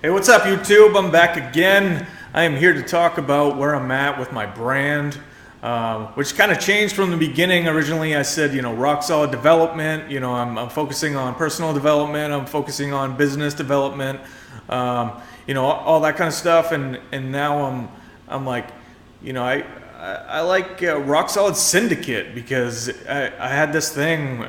Hey, what's up, YouTube? I'm back again. I am here to talk about where I'm at with my brand, which kind of changed from the beginning. Originally, I said, rock solid development. I'm focusing on personal development. I'm focusing on business development. All that kind of stuff. And now I'm like, I like rock solid Syndicate because I had this thing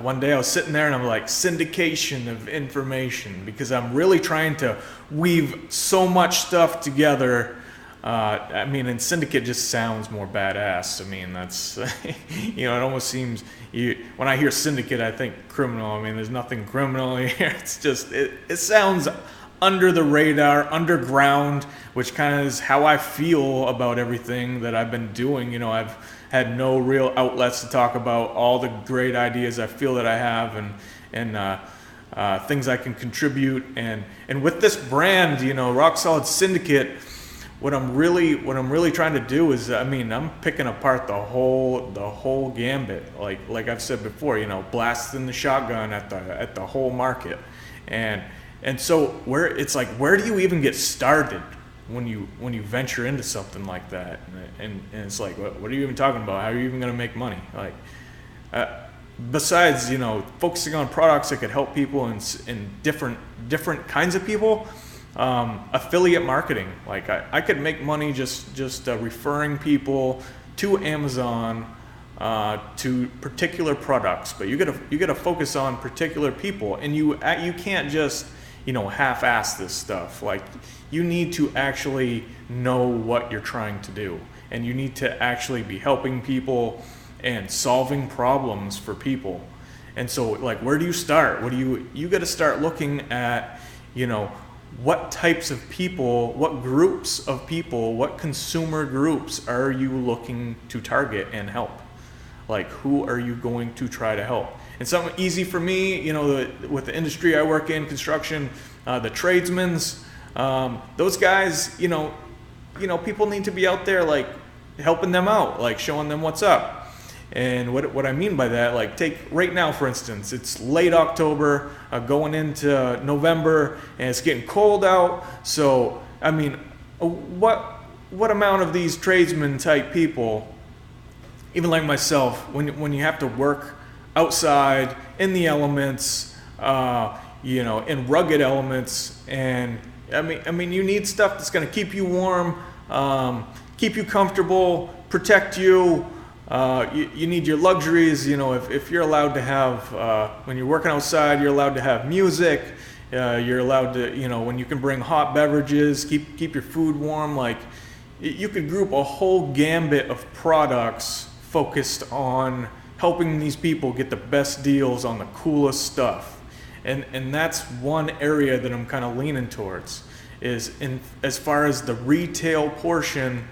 one day. I was sitting there and I'm like, syndication of information, because I'm really trying to weave so much stuff together. And Syndicate just sounds more badass. That's it almost seems, when I hear Syndicate, I think criminal. There's nothing criminal here. It's just it sounds under the radar, underground, which kind of is how I feel about everything that I've been doing. I've had no real outlets to talk about all the great ideas I feel that I have, and things I can contribute. And with this brand, Rock Solid Syndicate, what I'm really trying to do is, I'm picking apart the whole gambit. Like I've said before, blasting the shotgun at the whole market. And so where do you even get started when you venture into something like that? And it's like, what are you even talking about? How are you even going to make money? Besides, focusing on products that could help people and different kinds of people, affiliate marketing. I could make money just referring people to Amazon, to particular products, but you gotta focus on particular people, and you can't just half-ass this stuff. You need to actually know what you're trying to do, and you need to actually be helping people and solving problems for people. And so where do you start? You got to start looking at what types of people, what groups of people, what consumer groups are you looking to target and help? Who are you going to try to help? And something easy for me, with the industry I work in, construction, the tradesmen's, those guys, people need to be out there helping them out, showing them what's up. And what I mean by that, take right now, for instance, it's late October, going into November, and it's getting cold out. So, what amount of these tradesman type people, even like myself, when you have to work outside in the elements, in rugged elements, and you need stuff that's going to keep you warm, keep you comfortable, protect you. You need your luxuries. If you're allowed to have, when you're working outside, you're allowed to have music. You're allowed to, when you can bring hot beverages, keep your food warm. You could group a whole gambit of products focused on helping these people get the best deals on the coolest stuff. And that's one area that I'm kind of leaning towards, is as far as the retail portion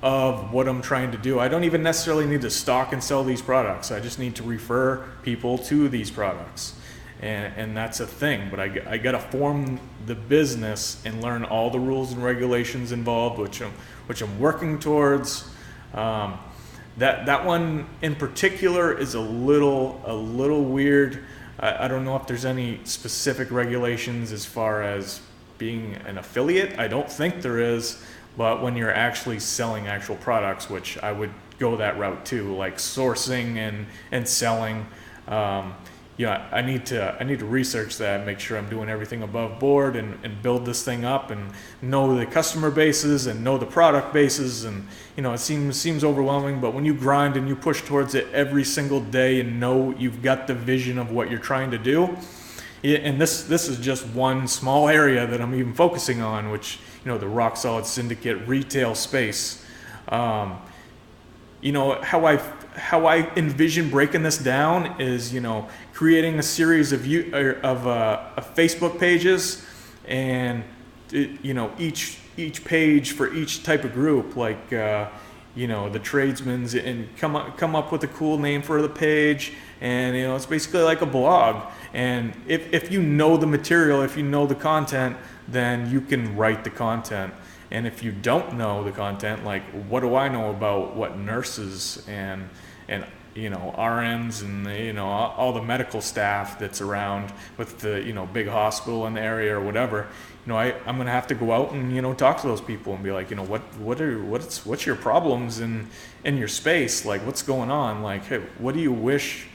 of what I'm trying to do. I don't even necessarily need to stock and sell these products. I just need to refer people to these products. And that's a thing, but I got to form the business and learn all the rules and regulations involved, which I'm working towards. That one in particular is a little weird. I don't know if there's any specific regulations as far as being an affiliate. I don't think there is, but when you're actually selling actual products, which I would go that route too, like sourcing and selling. I need to research that, make sure I'm doing everything above board, and build this thing up and know the customer bases and know the product bases. And it seems overwhelming, but when you grind and you push towards it every single day and know you've got the vision of what you're trying to do, and this is just one small area that I'm even focusing on, which the Rock Solid Syndicate retail space. How I envision breaking this down is, creating a series of Facebook pages, and each page for each type of group, the tradesmen's, and come up with a cool name for the page, and it's basically like a blog. And if you know the material, if you know the content, then you can write the content. And if you don't know the content, what do I know about what nurses and RNs and all the medical staff that's around with the big hospital in the area or whatever. I'm gonna have to go out and talk to those people and be like, what's your problems in your space? Like, what's going on? Like, hey, what do you wish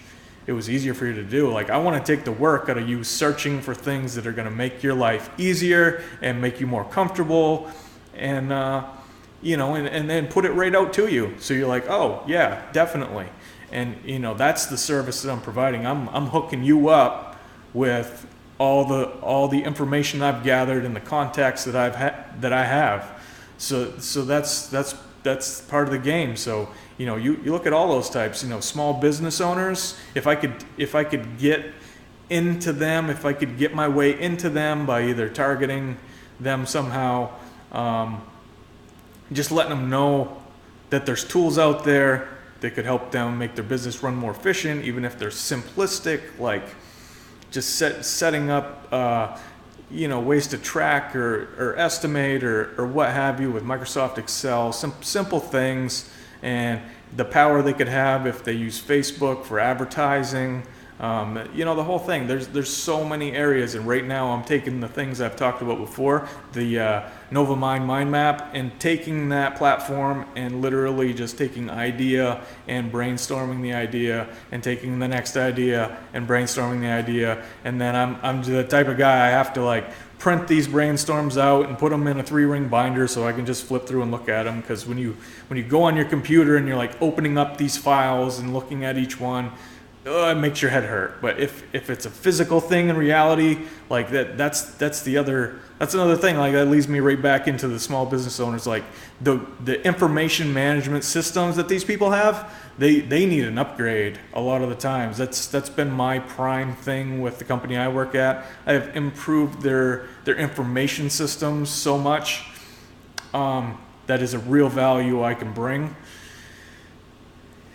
it was easier for you to do? Like, I want to take the work out of you searching for things that are going to make your life easier and make you more comfortable, and and then put it right out to you. So you're like, oh yeah, definitely. And that's the service that I'm providing. I'm hooking you up with all the information I've gathered and the contacts that I have. So that's part of the game. So you look at all those types. Small business owners. If I could get into them, if I could get my way into them by either targeting them somehow, just letting them know that there's tools out there that could help them make their business run more efficient, even if they're simplistic, like just setting up ways to track or estimate or what have you with Microsoft Excel, simple things, and the power they could have if they use Facebook for advertising, the whole thing. There's so many areas, and right now I'm taking the things I've talked about before, the NovaMind mind map, and taking that platform and literally just taking idea and brainstorming the idea and taking the next idea and brainstorming the idea. And then I'm the type of guy, I have to like print these brainstorms out and put them in a 3-ring binder so I can just flip through and look at them. Because when you go on your computer and you're like opening up these files and looking at each one, it makes your head hurt. But if it's a physical thing in reality, like that's another thing. Like, that leads me right back into the small business owners. Like, the information management systems that these people have, they need an upgrade a lot of the times. That's been my prime thing with the company I work at. I have improved their information systems so much. That is a real value I can bring.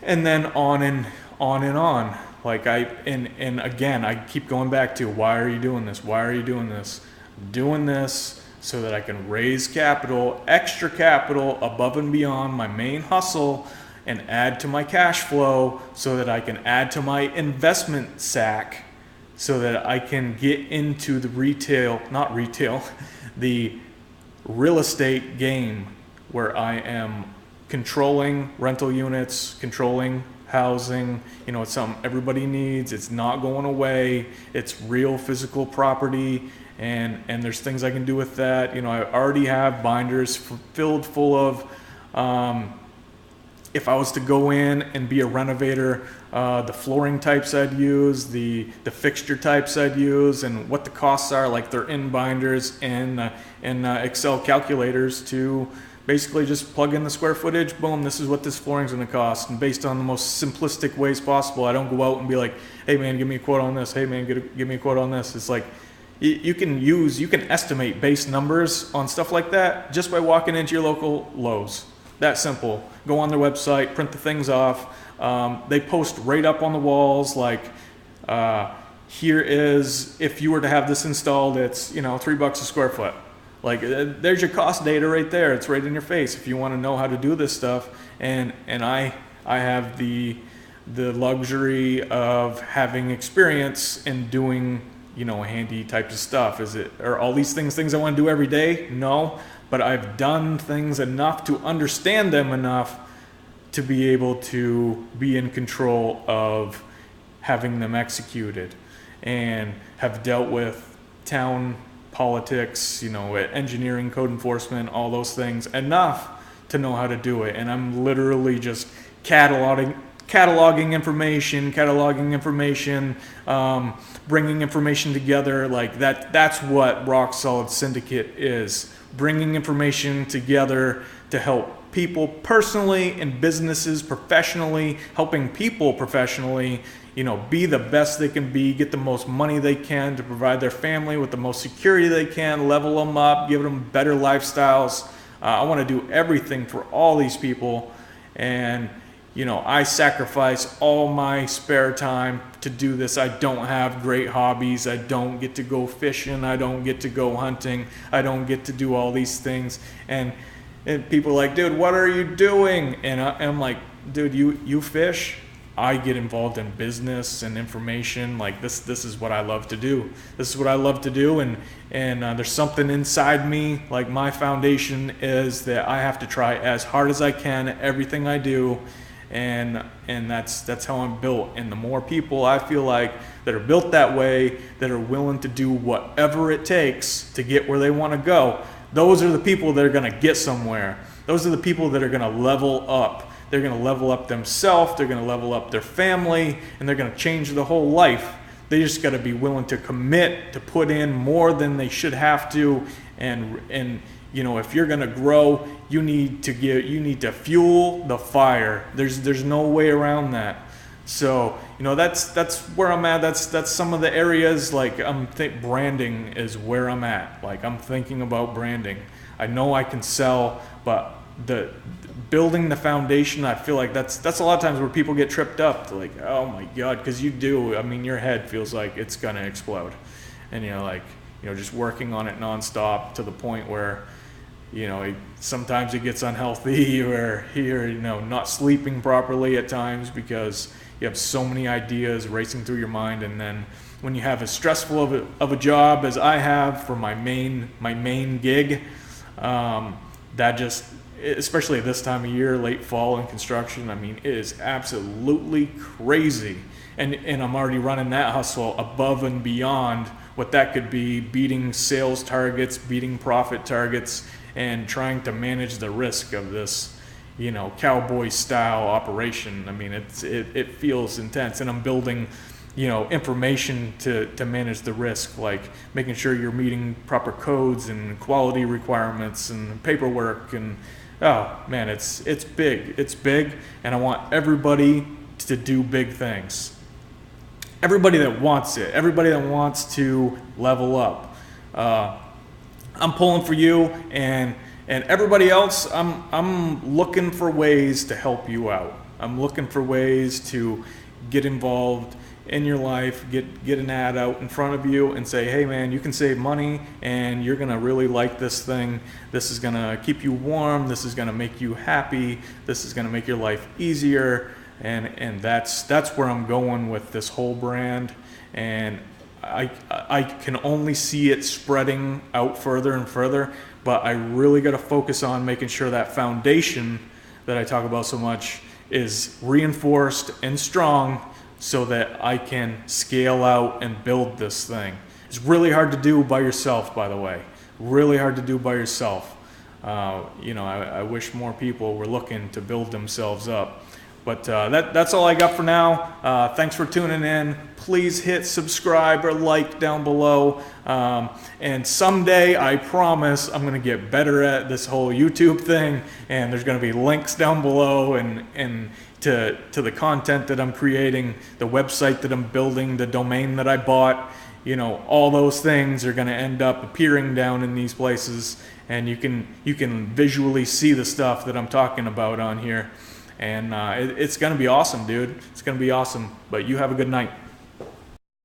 And then on and on. Like, and again, I keep going back to, why are you doing this? Why are you doing this? I'm doing this so that I can raise capital, extra capital above and beyond my main hustle, and add to my cash flow so that I can add to my investment sack so that I can get into the the real estate game, where I am controlling rental units, controlling housing. It's something everybody needs. It's not going away. It's real physical property, and there's things I can do with that. I already have binders filled full of, if I was to go in and be a renovator, the flooring types I'd use, the fixture types I'd use, and what the costs are. Like, they're in binders and Excel calculators to basically just plug in the square footage. Boom, this is what this flooring's going to cost. And based on the most simplistic ways possible, I don't go out and be like, hey man, give me a quote on this. Hey man, give me a quote on this. It's like, you can estimate base numbers on stuff like that just by walking into your local Lowe's. That simple. Go on their website, print the things off. They post right up on the walls, like, here is, if you were to have this installed, it's $3 a square foot. Like, there's your cost data right there. It's right in your face if you want to know how to do this stuff. And I have the luxury of having experience in doing handy types of stuff. Are all these things I want to do every day? No, but I've done things enough to understand them enough to be able to be in control of having them executed, and have dealt with town politics, engineering, code enforcement, all those things enough to know how to do it. And I'm literally just cataloging information, bringing information together. Like that's what Rock Solid Syndicate is. Bringing information together to help people personally and businesses professionally, helping people professionally, be the best they can be, get the most money they can to provide their family with the most security they can, level them up, give them better lifestyles. I want to do everything for all these people, and I sacrifice all my spare time to do this. I don't have great hobbies. I don't get to go fishing. I don't get to go hunting. I don't get to do all these things. And people are like, dude, what are you doing? And I'm like, dude, you fish? I get involved in business and information, like this is what I love to do. This is what I love to do, and there's something inside me, like my foundation is that I have to try as hard as I can at everything I do, and that's how I'm built. And the more people I feel like that are built that way, that are willing to do whatever it takes to get where they want to go, those are the people that are going to get somewhere. Those are the people that are going to level up. They're going to level up themselves, they're going to level up their family, and they're going to change their whole life. They just got to be willing to commit to put in more than they should have to. And you know, if you're going to grow, you need to fuel the fire. There's no way around that. So, you know, that's where I'm at. That's some of the areas, like branding is where I'm at. Like, I'm thinking about branding. I know I can sell, but the building the foundation, I feel like that's a lot of times where people get tripped up. They're like, oh my God, because you do. I mean, your head feels like it's gonna explode, and just working on it nonstop to the point where, sometimes it gets unhealthy, or not sleeping properly at times because you have so many ideas racing through your mind. And then when you have as stressful of a job as I have for my main gig, that just, especially at this time of year, late fall in construction, I mean, it is absolutely crazy. And I'm already running that hustle above and beyond what that could be, beating sales targets, beating profit targets, and trying to manage the risk of this, cowboy style operation. I mean, it feels intense, and I'm building, information to manage the risk, like making sure you're meeting proper codes and quality requirements and paperwork. And oh man, it's big, and I want everybody to do big things. Everybody that wants it, everybody that wants to level up. I'm pulling for you, and everybody else, I'm looking for ways to help you out. I'm looking for ways to get involved in your life, get an ad out in front of you and say, hey man, you can save money and you're gonna really like this thing. This is gonna keep you warm, this is gonna make you happy, this is gonna make your life easier. And that's where I'm going with this whole brand. And I can only see it spreading out further and further, but I really got to focus on making sure that foundation that I talk about so much is reinforced and strong so that I can scale out and build this thing. It's really hard to do by yourself, by the way. Really hard to do by yourself. I wish more people were looking to build themselves up. But that's all I got for now. Thanks for tuning in. Please hit subscribe or like down below. And someday, I promise, I'm going to get better at this whole YouTube thing. And there's going to be links down below and to the content that I'm creating, the website that I'm building, the domain that I bought. All those things are going to end up appearing down in these places. And you can visually see the stuff that I'm talking about on here. And it's going to be awesome, dude. It's going to be awesome. But you have a good night.